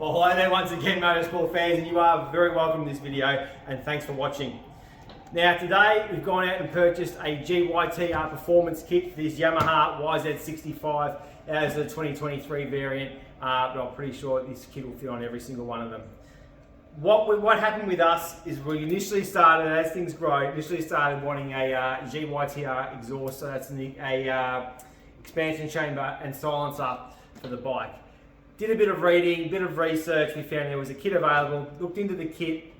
Well, hello there once again, Motorsport fans, and you are very welcome to this video, and thanks for watching. Now today, we've gone out and purchased a GYTR Performance Kit for this Yamaha YZ65 as the 2023 variant, but I'm pretty sure this kit will fit on every single one of them. What happened with us is we initially started, as things grow, wanting a GYTR exhaust, so that's a expansion chamber and silencer for the bike. Did a bit of reading, a bit of research, we found there was a kit available, looked into the kit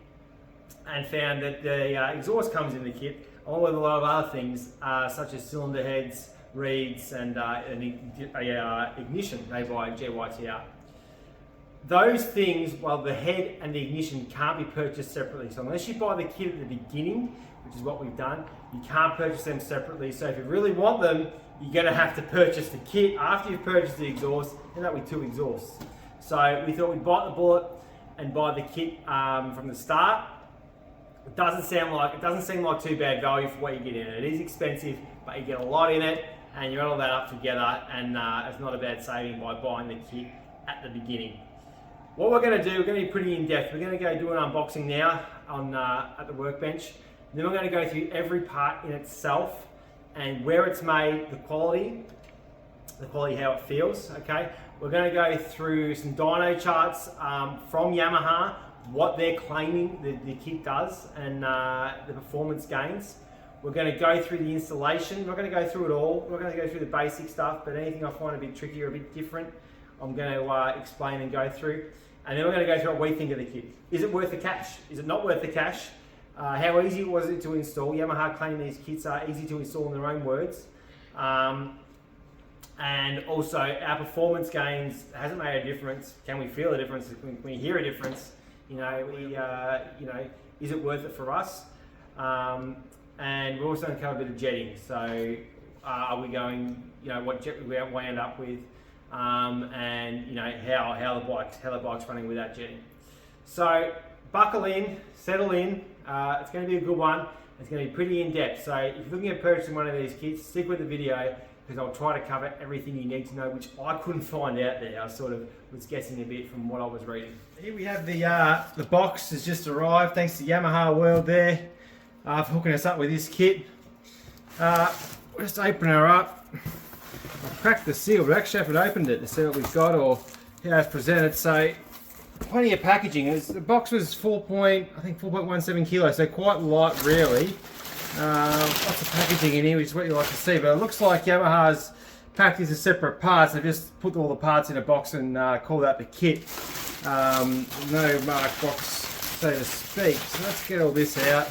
and found that the exhaust comes in the kit, along with a lot of other things, such as cylinder heads, reeds, and ignition made by GYTR. Those things, well, the head and the ignition can't be purchased separately. So unless you buy the kit at the beginning, which is what we've done, you can't purchase them separately. So if you really want them, you're going to have to purchase the kit after you've purchased the exhaust, and that will be 2 exhausts. So we thought we'd bite the bullet and buy the kit from the start. It doesn't seem like too bad value for what you get in it. It is expensive, but you get a lot in it, and you add all that up together, and it's not a bad saving by buying the kit at the beginning. What we're going to do, we're going to be pretty in depth. We're going to go do an unboxing now on at the workbench. Then we're going to go through every part in itself and where it's made, the quality how it feels. Okay, we're going to go through some dyno charts from Yamaha, what they're claiming the kit does, and the performance gains. We're going to go through the installation. We're not going to go through it all. We're going to go through the basic stuff, but anything I find a bit tricky or a bit different, I'm going to explain and go through. And then we're going to go through what we think of the kit. Is it worth the cash? Is it not worth the cash? How easy was it to install? Yamaha claim these kits are easy to install in their own words. And also, our performance gains hasn't made a difference. Can we feel a difference? Can we hear a difference? Is it worth it for us? And we're also going to cover a bit of jetting. So, are we going? What jet we end up with? And how the bike's running without jetting. So buckle in, settle in. It's going to be a good one. It's going to be pretty in depth. So if you're looking at purchasing one of these kits, stick with the video because I'll try to cover everything you need to know, which I couldn't find out there. I sort of was guessing a bit from what I was reading. Here we have the box has just arrived. Thanks to Yamaha World there for hooking us up with this kit. We'll just open her up. I cracked the seal, but actually I haven't opened it to see what we've got or how it's presented. So plenty of packaging. The box was 4.17 kilos, so quite light really. Lots of packaging in here, which is what you like to see, but it looks like Yamaha's packed these as separate parts. They just put all the parts in a box and called out the kit. No marked box, so to speak. So let's get all this out.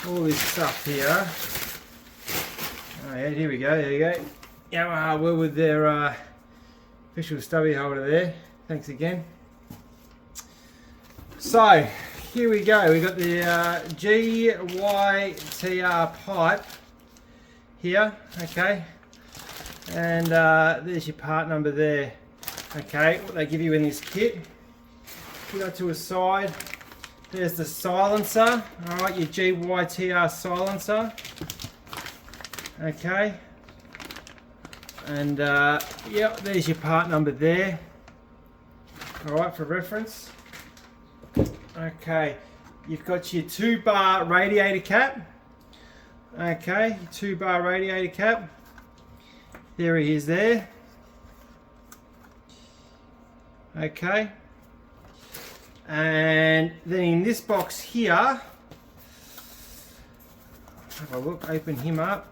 All this stuff here. Oh yeah, here we go, there you go. Yamaha will with their official stubby holder there. Thanks again. So here we go. We got the GYTR pipe here. Okay, and there's your part number there. Okay, what they give you in this kit. Put that to a side. There's the silencer. All right, your GYTR silencer. Okay. And yeah, there's your part number there. Alright, for reference. Okay, you've got your 2-bar radiator cap. Okay, 2-bar radiator cap. There he is there. Okay. And then in this box here, have a look, open him up.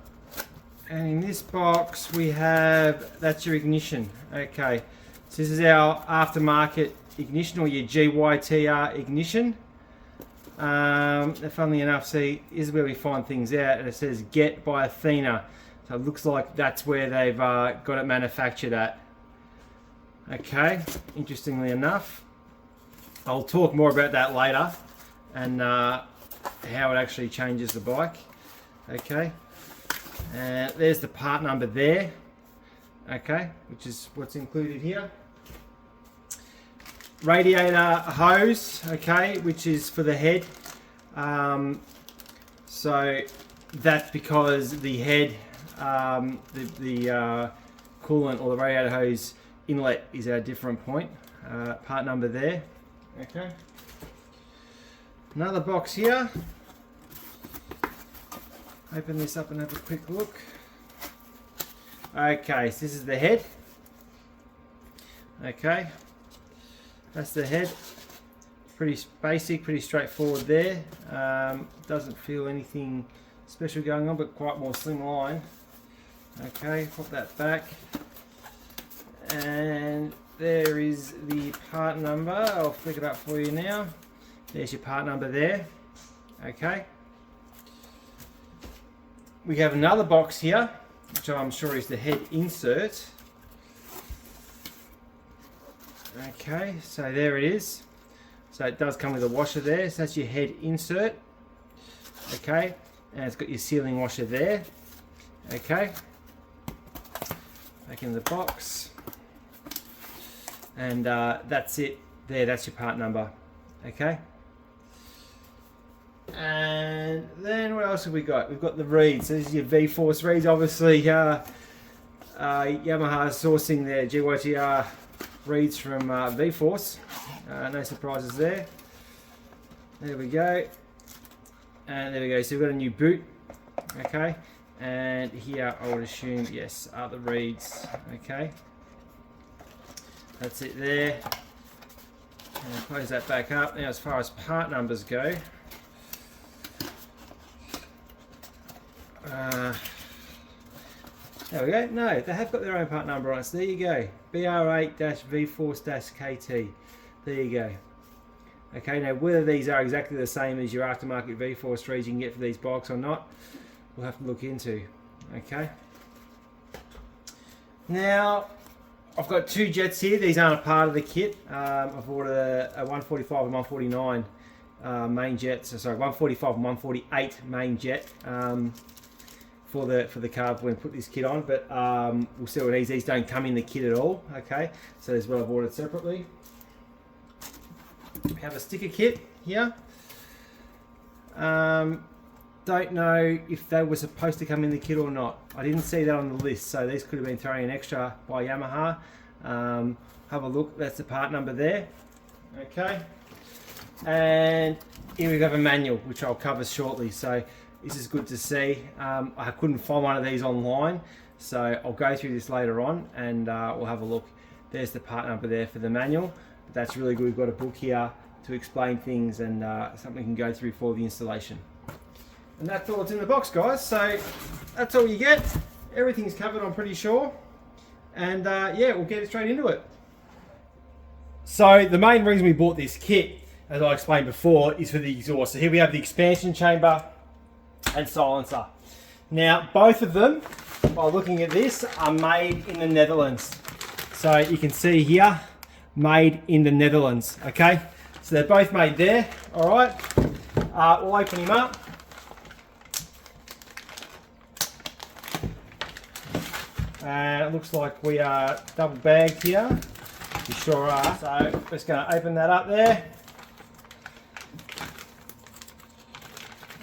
And in this box we have, that's your ignition. Okay, so this is our aftermarket ignition, or your GYTR ignition. Funnily enough, see, this is where we find things out, and it says Get by Athena. So it looks like that's where they've got it manufactured at. Okay, interestingly enough. I'll talk more about that later, and how it actually changes the bike. Okay. There's the part number there, okay, which is what's included here. Radiator hose, okay, which is for the head. So that's because the head, the coolant or the radiator hose inlet is at a different point. part number there. Okay. Another box here. Open this up and have a quick look. Okay, so this is the head. Okay, that's the head. Pretty basic, pretty straightforward there. Doesn't feel anything special going on, but quite more slimline. Okay, pop that back. And there is the part number. I'll flick it up for you now. There's your part number there. Okay. We have another box here, which I'm sure is the head insert. Okay, so there it is. So it does come with a washer there. So that's your head insert. Okay, and it's got your sealing washer there. Okay, back in the box. And that's it there, that's your part number. Okay. And then what else have we got? We've got the reeds. So this is your V-Force reeds. Obviously, Yamaha is sourcing their GYTR reeds from V-Force. No surprises there. There we go. And there we go. So we've got a new boot. Okay. And here I would assume, yes, are the reeds. Okay. That's it there. And close that back up. Now as far as part numbers go, there we go. No, they have got their own part number on it. So there you go. BR8-V-Force-KT. There you go. Okay, now whether these are exactly the same as your aftermarket V-Force reeds you can get for these bikes or not, we'll have to look into. Okay. Now, I've got two jets here. These aren't a part of the kit. I've ordered a 145 and 149 main jets. Sorry, 145 and 148 main jet. For the car when we put this kit on, but we'll see what these don't come in the kit at all. Okay, so there's what I've ordered separately. We have a sticker kit here. Don't know if they were supposed to come in the kit or not. I didn't see that on the list, so these could have been thrown in extra by Yamaha. Have a look, that's the part number there. Okay, and here we have a manual, which I'll cover shortly. So this is good to see. I couldn't find one of these online, so I'll go through this later on and we'll have a look. There's the part number there for the manual. But that's really good. We've got a book here to explain things and something we can go through for the installation. And that's all that's in the box, guys. So that's all you get. Everything's covered, I'm pretty sure. And yeah, we'll get straight into it. So the main reason we bought this kit, as I explained before, is for the exhaust. So here we have the expansion chamber and silencer. Now both of them, by looking at this, are made in the Netherlands. So you can see here, made in the Netherlands. Okay, so they're both made there. All right, we'll open him up. And it looks like we are double bagged here. We sure are. So just going to open that up there.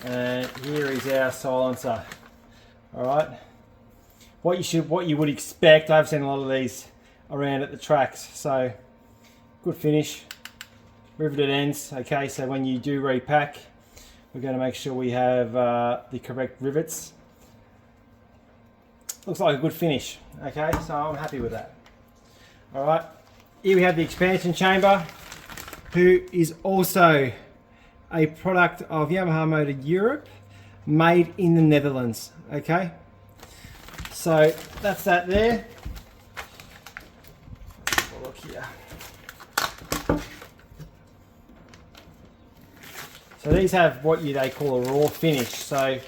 And here is our silencer. All right. What you would expect. I've seen a lot of these around at the tracks. So good finish. Riveted ends. Okay. So when you do repack, we're going to make sure we have the correct rivets. Looks like a good finish. Okay. So I'm happy with that. All right. Here we have the expansion chamber, who is also a product of Yamaha Motor Europe, made in the Netherlands. Okay, so that's that there. We'll look here. So these have what they call a raw finish. So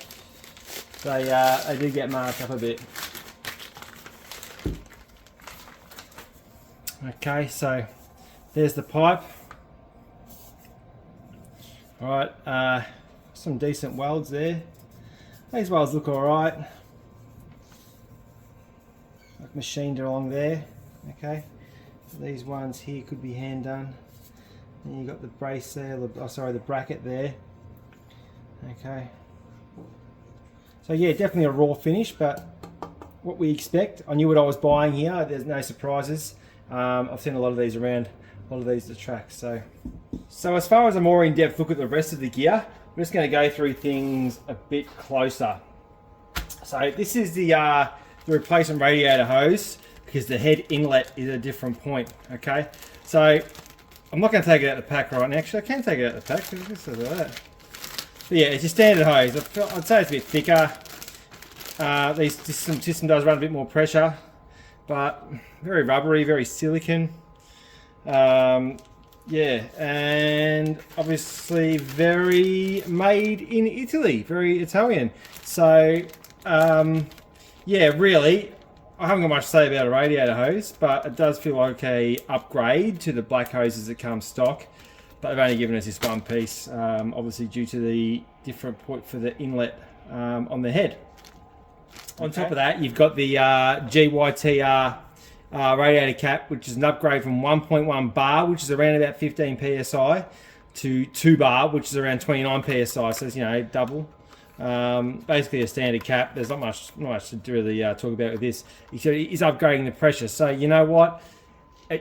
they do get marked up a bit. Okay, so there's the pipe. All right, some decent welds there. These welds look all right. Like machined along there. Okay, these ones here could be hand done. And you got the brace there. Oh, sorry, the bracket there. Okay. So yeah, definitely a raw finish, but what we expect. I knew what I was buying here. There's no surprises. I've seen a lot of these around lot of these are tracks. So as far as a more in-depth look at the rest of the gear, I'm just going to go through things a bit closer. So this is the replacement radiator hose, because the head inlet is a different point. Okay, so I'm not going to take it out of the pack right now. Actually, I can take it out of the pack. Just like that. But yeah, it's your standard hose. I'd say it's a bit thicker. This system does run a bit more pressure, but very rubbery, very silicon. Yeah, and obviously very made in Italy, very Italian. So yeah, really, I haven't got much to say about a radiator hose, but it does feel like a upgrade to the black hoses that come stock. But they've only given us this one piece, obviously due to the different point for the inlet on the head. On top of that, you've got the GYTR radiator cap, which is an upgrade from 1.1 bar, which is around about 15 psi, to 2 bar, which is around 29 psi. So it's, you know, double. Basically a standard cap. There's not much to really talk about with this. It's upgrading the pressure. So you know what?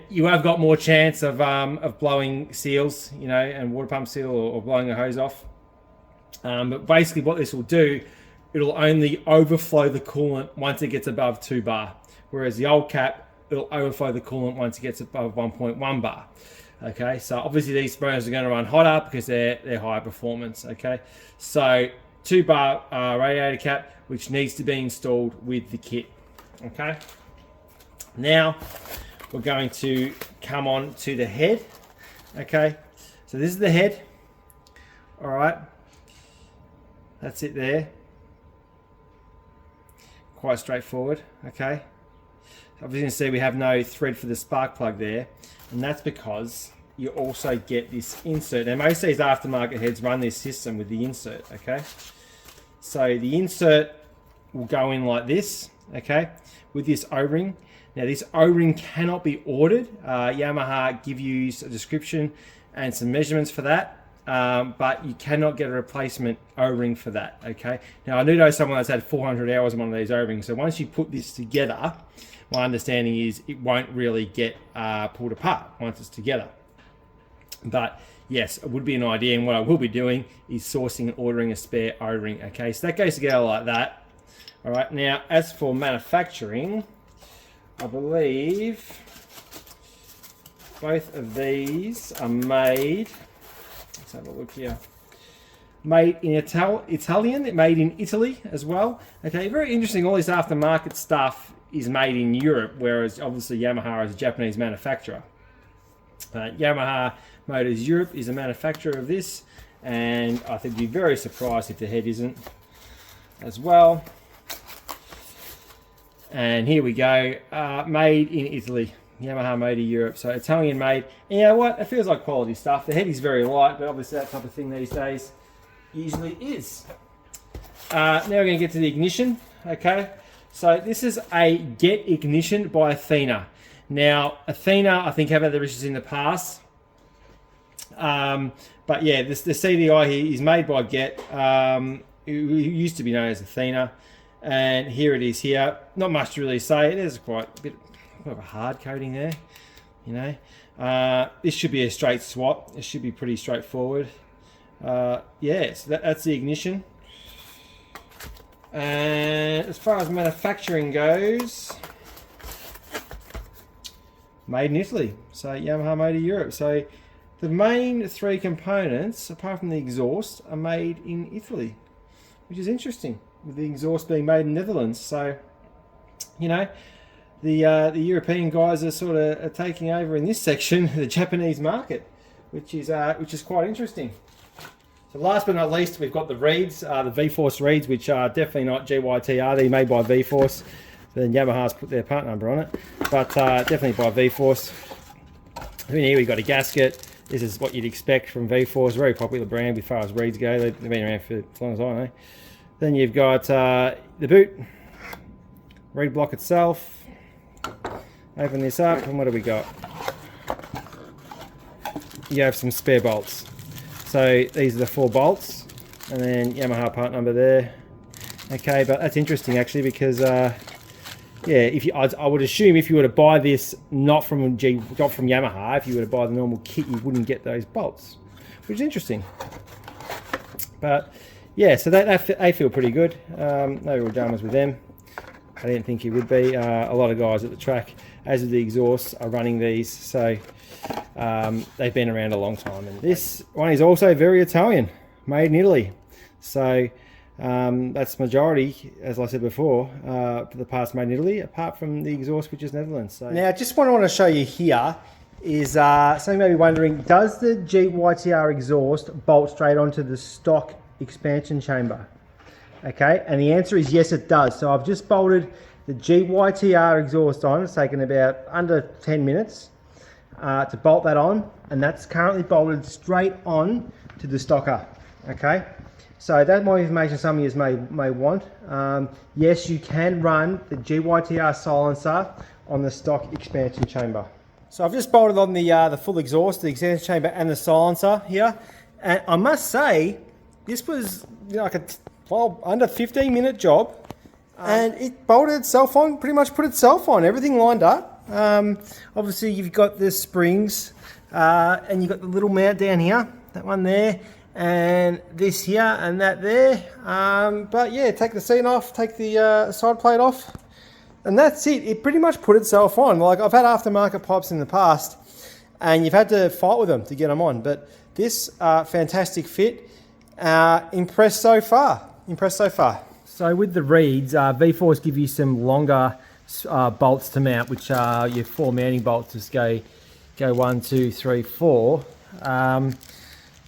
You have got more chance of blowing seals, you know, and water pump seal or blowing a hose off. But basically what this will do, it'll only overflow the coolant once it gets above 2 bar. Whereas the old cap, it'll overflow the coolant once it gets above 1.1 bar. Okay, so obviously these burners are going to run hotter because they're higher performance. Okay, so 2 bar radiator cap, which needs to be installed with the kit. Okay, now we're going to come on to the head. Okay, so this is the head. All right, that's it there. Quite straightforward. Okay, obviously you can see we have no thread for the spark plug there, and that's because you also get this insert. Now most of these aftermarket heads run this system with the insert. Okay, so the insert will go in like this. Okay, with this O-ring. Now this O-ring cannot be ordered. Yamaha give you a description and some measurements for that, but you cannot get a replacement O-ring for that. Okay. Now I do know someone that's had 400 hours on one of these O-rings, so once you put this together, my understanding is it won't really get pulled apart once it's together. But yes, it would be an idea, and what I will be doing is sourcing and ordering a spare O-ring. Okay, so that goes together like that. All right. Now as for manufacturing, I believe both of these are made, let's have a look here, made in Italian, made in Italy as well. Okay, very interesting. All this aftermarket stuff is made in Europe, whereas obviously Yamaha is a Japanese manufacturer. Yamaha Motors Europe is a manufacturer of this, and I think you'd be very surprised if the head isn't as well. And here we go, made in Italy, Yamaha Motor Europe, so Italian made. And you know what, it feels like quality stuff. The head is very light, but obviously that type of thing these days usually is. Now we're going to get to the ignition. Okay, so this is a Get ignition by Athena. Now Athena, I think, have had their issues in the past, but yeah, the CDI here is made by Get, who used to be known as Athena. And here it is here. Not much to really say. There's quite a bit of a hard coating there, you know. This should be a straight swap. It should be pretty straightforward. Yes, that's the ignition. And as far as manufacturing goes, made in Italy. So Yamaha Motor Europe. So the main 3 components, apart from the exhaust, are made in Italy, which is interesting, with the exhaust being made in Netherlands. So, you know, the European guys are sort of taking over in this section the Japanese market, which is quite interesting. So last but not least, we've got the reeds, the V-Force reeds, which are definitely not GYTR. They're made by V-Force. Then Yamaha's put their part number on it, but definitely by V-Force. In here we've got a gasket. This is what you'd expect from V-Force, very popular brand as far as reeds go. They've been around for as long as I know. Then you've got the boot, reed block itself. Open this up, and what do we got? You have some spare bolts. So these are the 4 bolts, and then Yamaha part number there. Okay, but that's interesting actually, because yeah, I would assume if you were to buy this not from Yamaha, if you were to buy the normal kit, you wouldn't get those bolts, which is interesting. But yeah, so they feel pretty good. No real dramas with them. I didn't think it would be. A lot of guys at the track, as with the exhausts, are running these, so they've been around a long time. And this one is also very Italian, made in Italy. So that's majority, as I said before, for the parts made in Italy, apart from the exhaust, which is Netherlands. So now, just what I want to show you here is something you may be wondering: does the GYTR exhaust bolt straight onto the stock expansion chamber? Okay, and the answer is yes, it does. So I've just bolted the GYTR exhaust on. It's taken about under 10 minutes to bolt that on, and that's currently bolted straight on to the stocker. Okay, so that's more information some of you may want. Yes, you can run the GYTR silencer on the stock expansion chamber. So I've just bolted on the full exhaust, the expansion chamber, and the silencer here, and I must say this was like a under 15-minute job, and it bolted itself on, pretty much put itself on, everything lined up. Obviously you've got the springs, and you've got the little mount down here, that one there, and this here, and that there. But yeah, take the seat off, take the side plate off, and that's it. It pretty much put itself on. Like, I've had aftermarket pipes in the past, and you've had to fight with them to get them on, but this fantastic fit. Impressed so far. So with the reeds, V4s give you some longer bolts to mount, which are your 4 mounting bolts. Just go 1, 2, 3, 4.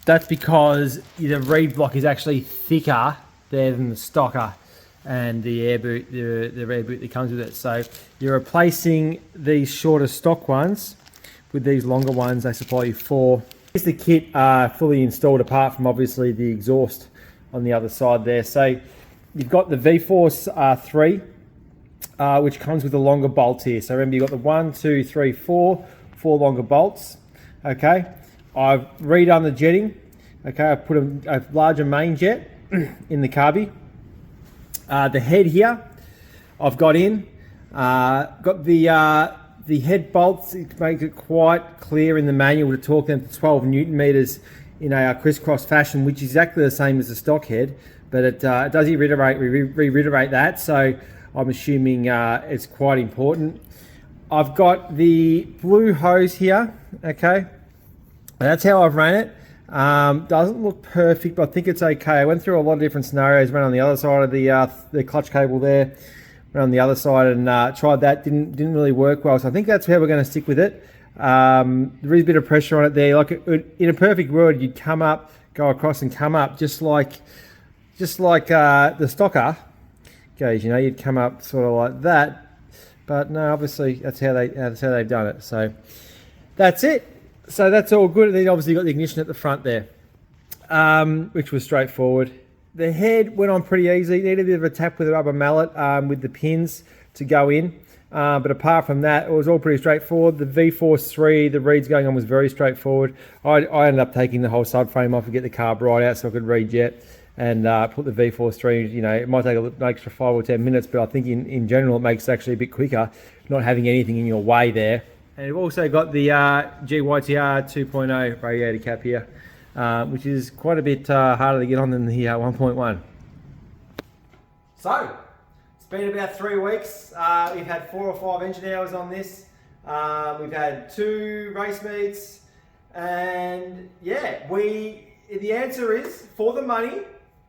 That's because the reed block is actually thicker there than the stocker and the air boot, the rear boot that comes with it. So you're replacing these shorter stock ones with these longer ones. They supply you 4. Here's the kit fully installed, apart from obviously the exhaust on the other side there. So you've got the V-Force 3, which comes with the longer bolts here. So remember, you've got the 1, 2, 3, 4 longer bolts. Okay, I've redone the jetting. Okay, I've put a larger main jet in the carby. The head here, I've got in. Got the head bolts. It makes it quite clear in the manual to torque them to 12 Newton meters in a crisscross fashion, which is exactly the same as the stock head, but it does reiterate that, so I'm assuming it's quite important. I've got the blue hose here, okay, that's how I've ran it. Doesn't look perfect, but I think it's okay. I went through a lot of different scenarios, ran on the other side of the clutch cable there, on the other side, and tried that. Didn't really work well, so I think that's how we're going to stick with it. There is a bit of pressure on it there. Like in a perfect world, you'd come up, go across, and come up just like the stocker goes. You know, you'd come up sort of like that. But no, obviously that's how they've done it. So that's it. So that's all good. And then obviously got the ignition at the front there, which was straightforward. The head went on pretty easy. Needed a bit of a tap with a rubber mallet with the pins to go in. But apart from that, it was all pretty straightforward. The V-Force 3, the reeds going on was very straightforward. I ended up taking the whole subframe off to get the carb right out so I could rejet and put the V-Force 3. You know, it might take an extra 5 or 10 minutes, but I think in general it makes it actually a bit quicker, not having anything in your way there. And we've also got the GYTR 2.0 radiator cap here, which is quite a bit harder to get on than the 1.1. So, it's been about 3 weeks. We've had 4 or 5 engine hours on this. We've had 2 race meets, and yeah, the answer is, for the money,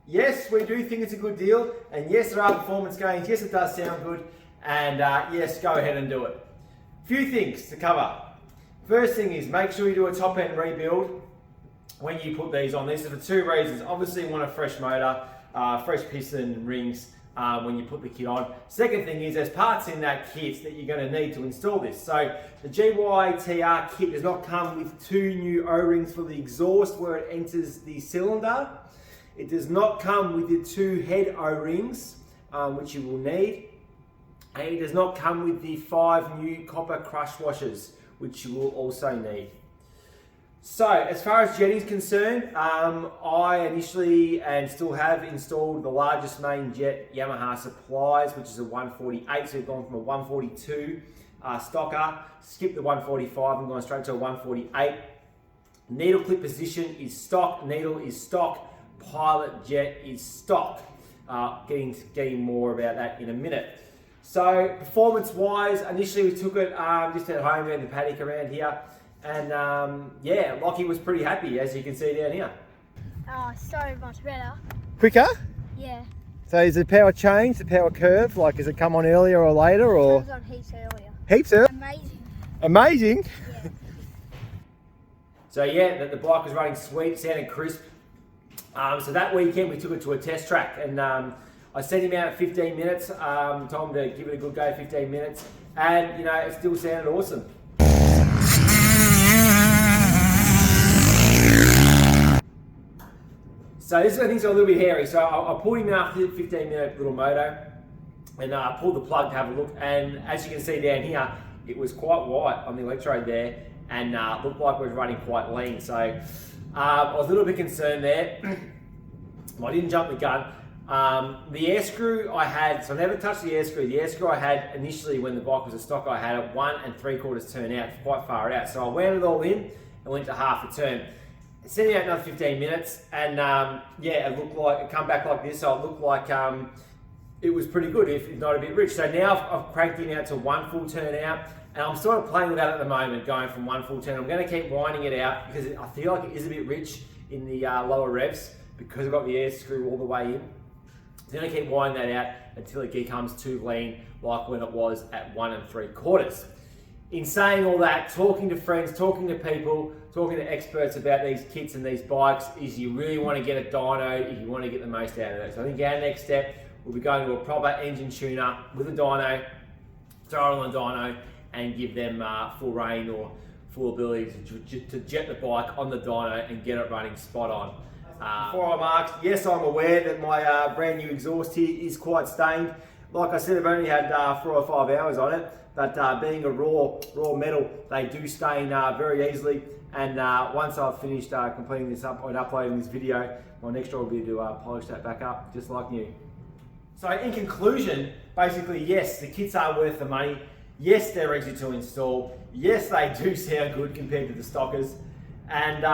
yes, we do think it's a good deal, and yes, there are performance gains, yes, it does sound good, and yes, go ahead and do it. Few things to cover. First thing is, make sure you do a top end rebuild when you put these on. This is for 2 reasons. Obviously, you want a fresh motor, fresh piston rings when you put the kit on. Second thing is, there's parts in that kit that you're going to need to install this. So the GYTR kit does not come with 2 new O-rings for the exhaust where it enters the cylinder. It does not come with the 2 head O-rings, which you will need. And it does not come with the 5 new copper crush washers, which you will also need. So, as far as jetting is concerned, I initially and still have installed the largest main jet Yamaha supplies, which is a 148. So we've gone from a 142 stocker, skipped the 145 and gone straight to a 148. Needle clip position is stock, needle is stock, pilot jet is stock. Getting more about that in a minute. So, performance-wise, initially we took it just at home in the paddock around here. And yeah, Lockie was pretty happy, as you can see down here. Oh, so much better. Quicker? Yeah. So is the power changed, the power curve? Like, does it come on earlier or later? Or It comes on heaps earlier. heaps earlier? Amazing. Amazing? Yeah. So yeah, the bike was running sweet, sounded crisp. So that weekend we took it to a test track, and I sent him out at 15 minutes, told him to give it a good go, 15 minutes, and you know, it still sounded awesome. So this is where things are a little bit hairy. So I pulled him after the 15-minute little moto, and pulled the plug to have a look, and as you can see down here, it was quite white on the electrode there, and looked like it was running quite lean. So I was a little bit concerned there. I didn't jump the gun. The air screw I had, so I never touched the air screw. The air screw I had initially when the bike was a stock, I had a 1 3/4 turn out, quite far out. So I wound it all in and went to half a turn. Sent it out another 15 minutes, and yeah, it looked like, it come back like this, so it looked like it was pretty good, if not a bit rich. So now I've cranked him out to 1 full turn out, and I'm sort of playing with that at the moment, going from 1 full turn. I'm going to keep winding it out because I feel like it is a bit rich in the lower revs because I've got the air screw all the way in. So I'm going to keep winding that out until it becomes too lean, like when it was at 1 3/4. In saying all that, talking to friends, talking to people, talking to experts about these kits and these bikes, is you really want to get a dyno if you want to get the most out of it. So I think our next step will be going to a proper engine tuner with a dyno, throw it on a dyno, and give them full rein or full ability to jet the bike on the dyno and get it running spot on. Before I marked, yes, I'm aware that my brand new exhaust here is quite stained. Like I said, I've only had 4 or 5 hours on it, but being a raw metal, they do stain very easily. And once I've finished completing this up and uploading this video, my next job will be to polish that back up, just like new. So in conclusion, basically, yes, the kits are worth the money. Yes, they're easy to install. Yes, they do sound good compared to the stockers. And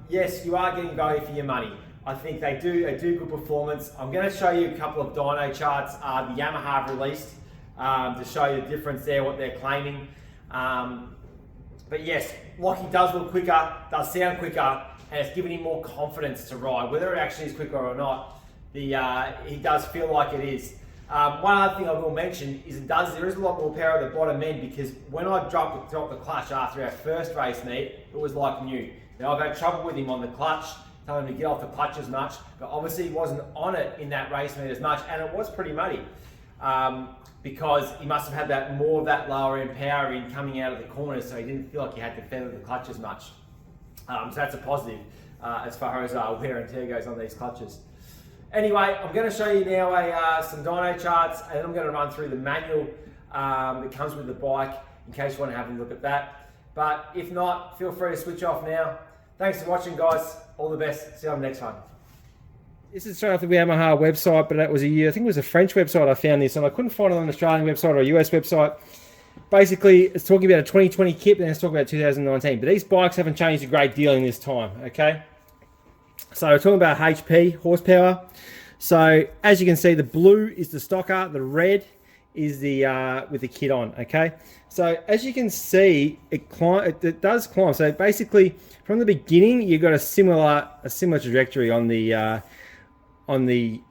yes, you are getting value for your money. I think they do good performance. I'm going to show you a couple of dyno charts the Yamaha have released to show you the difference there, what they're claiming. But yes, Lockie does look quicker, does sound quicker, and it's giving him more confidence to ride. Whether it actually is quicker or not, he does feel like it is. One other thing I will mention is there is a lot more power at the bottom end, because when I dropped the clutch after our first race meet, it was like new. Now I've had trouble with him on the clutch, telling him to get off the clutch as much, but obviously he wasn't on it in that race meet as much, and it was pretty muddy. Because he must have had more of that lower end power in coming out of the corners, so he didn't feel like he had to feather the clutch as much. So that's a positive as far as wear and tear goes on these clutches. Anyway, I'm going to show you now some dyno charts, and then I'm going to run through the manual that comes with the bike in case you want to have a look at that. But if not, feel free to switch off now. Thanks for watching, guys. All the best. See you on the next one. This is straight off the Yamaha website, but that was I think it was a French website I found this, and I couldn't find it on an Australian website or a US website. Basically, it's talking about a 2020 kit, and it's talking about 2019. But these bikes haven't changed a great deal in this time, okay? So we're talking about HP, horsepower. So as you can see, the blue is the stocker, the red is the with the kit on, okay? So as you can see, it does climb. So basically, from the beginning, you've got a similar trajectory on the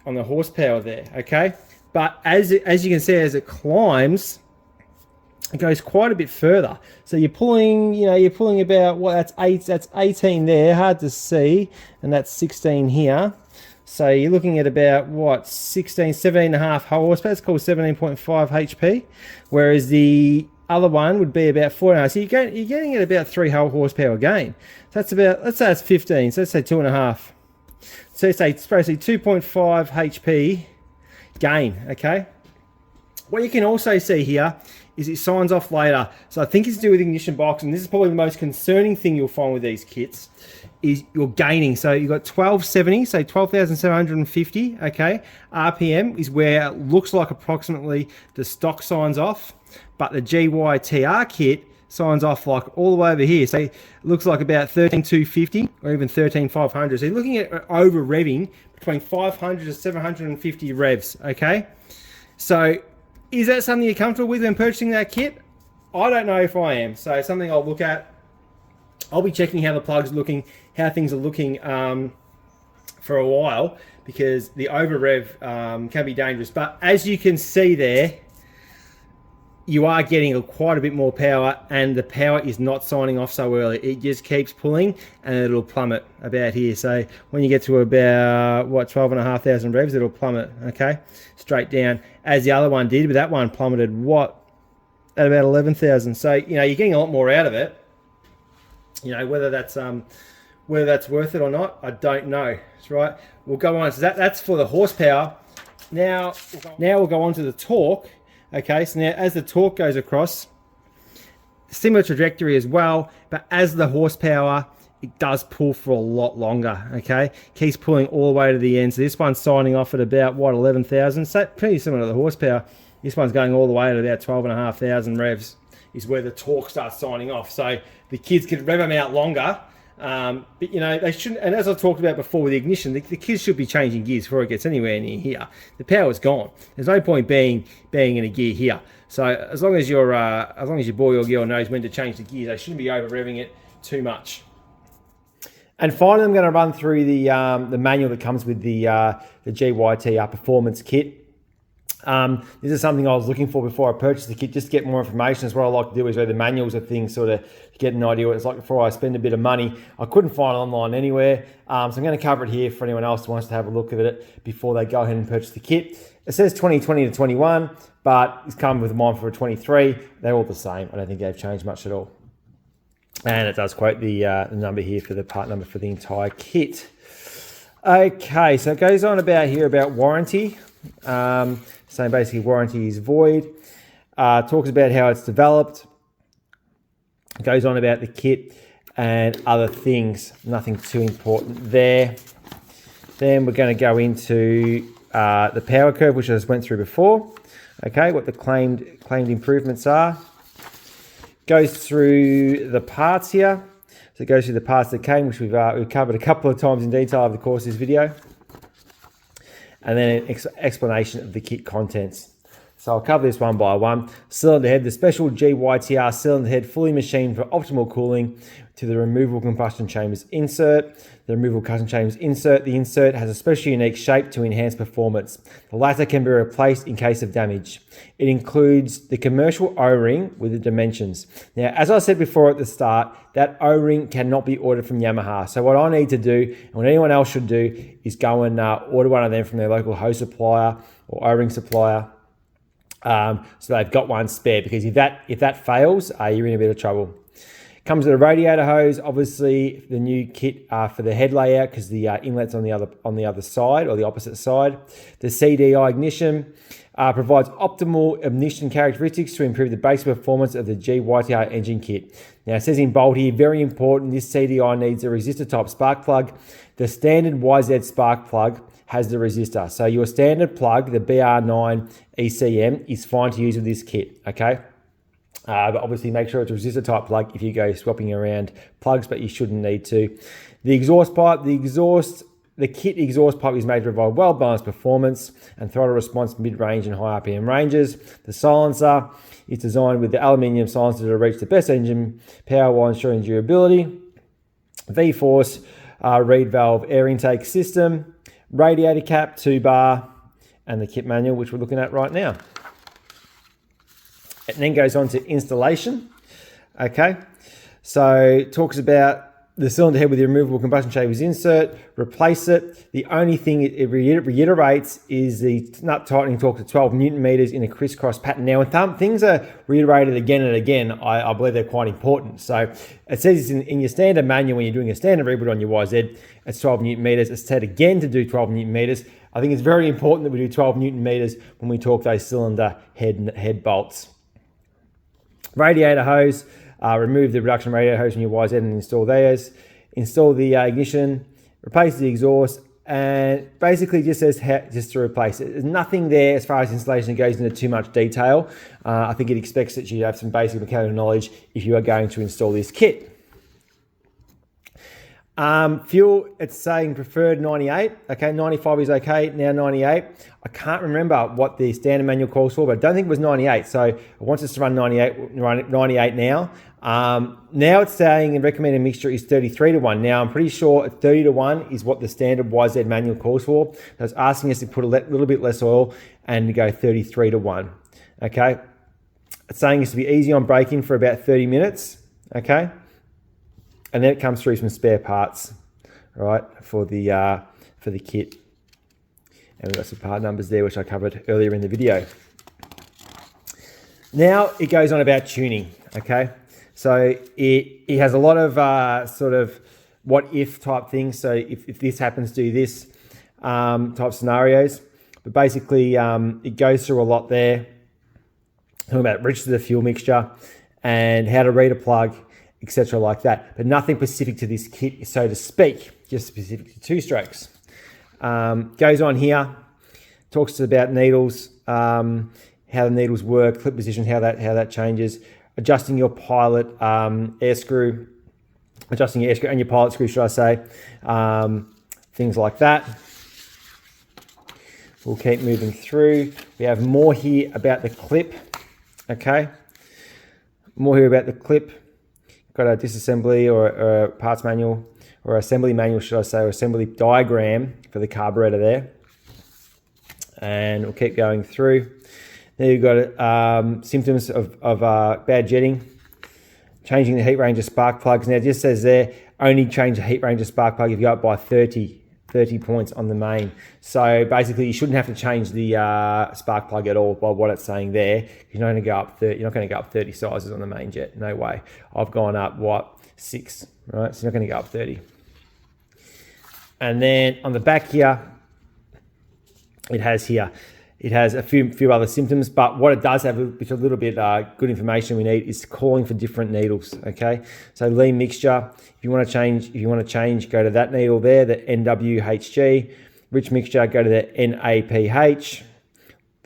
horsepower there, okay? But as you can see, as it climbs, it goes quite a bit further. So you're pulling about that's 18 there, hard to see, and that's 16 here. So you're looking at about 17 and a half horsepower. It's called 17.5 HP, whereas the other one would be about 4.5. So you're getting at about 3 horsepower gain. So that's about, let's say that's 15. So let's say 2.5. So it's basically 2.5 HP gain, okay? What you can also see here is it signs off later. So I think it's to do with ignition box, and this is probably the most concerning thing you'll find with these kits, is you're gaining. So you've got 1270, so 12,750, okay? RPM is where it looks like approximately the stock signs off, but the GYTR kit signs off like all the way over here. So it looks like about 13,250 or even 13,500. So you're looking at over revving between 500 to 750 revs, okay? So is that something you're comfortable with when purchasing that kit? I don't know if I am. So it's something I'll look at. I'll be checking how the plug's looking, how things are looking for a while, because the over rev can be dangerous. But as you can see there, you are getting quite a bit more power, and the power is not signing off so early. It just keeps pulling and it'll plummet about here. So when you get to about, what, 12,500 revs, it'll plummet, okay? Straight down, as the other one did, but that one plummeted, what, at about 11,000. So, you know, you're getting a lot more out of it. You know, whether that's worth it or not, I don't know. That's right. We'll go on. So that's for the horsepower. Now we'll go on to the torque. Okay, so now as the torque goes across, similar trajectory as well, but as the horsepower, it does pull for a lot longer, okay? Keeps pulling all the way to the end. So this one's signing off at about, what, 11,000? So pretty similar to the horsepower. This one's going all the way to about 12,500 revs is where the torque starts signing off. So the kids could rev them out longer, but you know, they shouldn't, and as I talked about before with the ignition, the kids should be changing gears before it gets anywhere near here. The power's gone. There's no point being in a gear here. So as long as your boy or girl knows when to change the gears, they shouldn't be over revving it too much. And finally, I'm going to run through the manual that comes with the GYTR Performance Kit. This is something I was looking for before I purchased the kit, just to get more information. That's what I like to do, is read the manuals of things, sort of get an idea what it's like before I spend a bit of money. I couldn't find it online anywhere, so I'm going to cover it here for anyone else who wants to have a look at it before they go ahead and purchase the kit. It says 2020 to 21, but it's come with mine for a 23. They're all the same. I don't think they've changed much at all. And it does quote the number here for the part number for the entire kit. Okay, so it goes on about here about warranty. Saying basically warranty is void. Talks about how it's developed. Goes on about the kit and other things. Nothing too important there. Then we're going to go into the power curve, which I just went through before. Okay, what the claimed improvements are. Goes through the parts here. So it goes through the parts that came, which we've covered a couple of times in detail over the course of this video. And then an explanation of the kit contents. So I'll cover this one by one. Cylinder head, the special GYTR cylinder head, fully machined for optimal cooling, to the removable combustion chambers insert. The removable combustion chambers insert. The insert has a special unique shape to enhance performance. The latter can be replaced in case of damage. It includes the commercial O-ring with the dimensions. Now, as I said before at the start, that O-ring cannot be ordered from Yamaha. So what I need to do, and what anyone else should do, is go and order one of them from their local hose supplier or O-ring supplier. So they've got one spare, because if that fails, you're in a bit of trouble. Comes with a radiator hose, obviously the new kit for the head layout, because the inlet's on the other side, or the opposite side. The CDI ignition provides optimal ignition characteristics to improve the base performance of the GYTR engine kit. Now it says in bold here, very important, this CDI needs a resistor type spark plug. The standard YZ spark plug has the resistor. So your standard plug, the BR9 ECM, is fine to use with this kit, okay? But obviously make sure it's a resistor type plug if you go swapping around plugs, but you shouldn't need to. The exhaust pipe, the kit exhaust pipe is made to provide well-balanced performance and throttle response mid-range and high RPM ranges. The silencer is designed with the aluminium silencer to reach the best engine power while ensuring durability. V-Force reed valve air intake system, radiator cap, 2-bar, and the kit manual, which we're looking at right now. It then goes on to installation. Okay, so it talks about the cylinder head with the removable combustion chambers insert, replace it. The only thing it reiterates is the nut tightening torque to 12 Newton meters in a crisscross pattern. Now, when things are reiterated again and again, I believe they're quite important. So it says in your standard manual, when you're doing a standard reboot on your YZ, it's 12 Newton meters. It's said again to do 12 Newton meters. I think it's very important that we do 12 Newton meters when we torque those cylinder head bolts. Radiator hose, remove the reduction radiator hose from your YZ and install those. Install the ignition, replace the exhaust, and basically just says just to replace it. There's nothing there as far as installation goes into too much detail. I think it expects that you have some basic mechanical knowledge if you are going to install this kit. Fuel, it's saying preferred 98. Okay, 95 is okay, now 98. I can't remember what the standard manual calls for, but I don't think it was 98. So it wants us to run 98 now. Now it's saying the recommended mixture is 33:1. Now I'm pretty sure 30:1 is what the standard YZ manual calls for. So it's asking us to put a little bit less oil and to go 33:1. Okay, it's saying it's to be easy on braking for about 30 minutes. Okay. And then it comes through some spare parts, right, for the kit. And we've got some part numbers there, which I covered earlier in the video. Now it goes on about tuning, okay? So it has a lot of sort of what if type things. So if this happens, do this type scenarios. But basically it goes through a lot there. Talking about register the fuel mixture and how to read a plug, etc. like that, but nothing specific to this kit, so to speak, just specific to two-strokes. Goes on here, talks to about needles, how the needles work, clip position, how that changes, adjusting your pilot air screw, adjusting your air screw and your pilot screw, should I say, things like that. We'll keep moving through. We have more here about the clip, okay? More here about the clip. Got a disassembly or a parts manual, or assembly manual, should I say, or assembly diagram for the carburetor there. And we'll keep going through. Then you've got symptoms of bad jetting, changing the heat range of spark plugs. Now it just says there, only change the heat range of spark plug if you go up by 30 points on the main. So basically you shouldn't have to change the spark plug at all by what it's saying there. You're not going to go up 30, you're not going to go up 30 sizes on the main jet. No way. I've gone up, 6, right? So you're not going to go up 30. And then on the back here, it has a few other symptoms, but what it does have, which is a little bit good information we need, is calling for different needles. Okay, so lean mixture. If you want to change, go to that needle there, the NWHG. Rich mixture, go to the NAPH.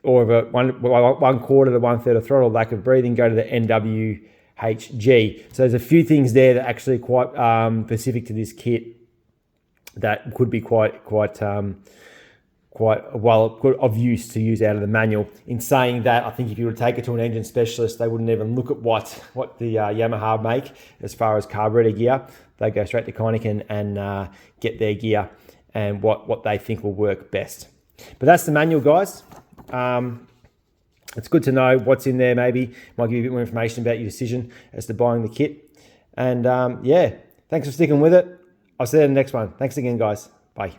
Or if 1/4 to 1/3 of throttle, lack of breathing, go to the NWHG. So there's a few things there that actually quite specific to this kit that could be quite good of use to use out of the manual. In saying that, I think if you were to take it to an engine specialist, they wouldn't even look at what the Yamaha make as far as carburetor gear. They go straight to Koenigsegg and get their gear and what they think will work best. But that's the manual, guys. It's good to know what's in there. Maybe might give you a bit more information about your decision as to buying the kit. And yeah, thanks for sticking with it. I'll see you in the next one. Thanks again, guys. Bye.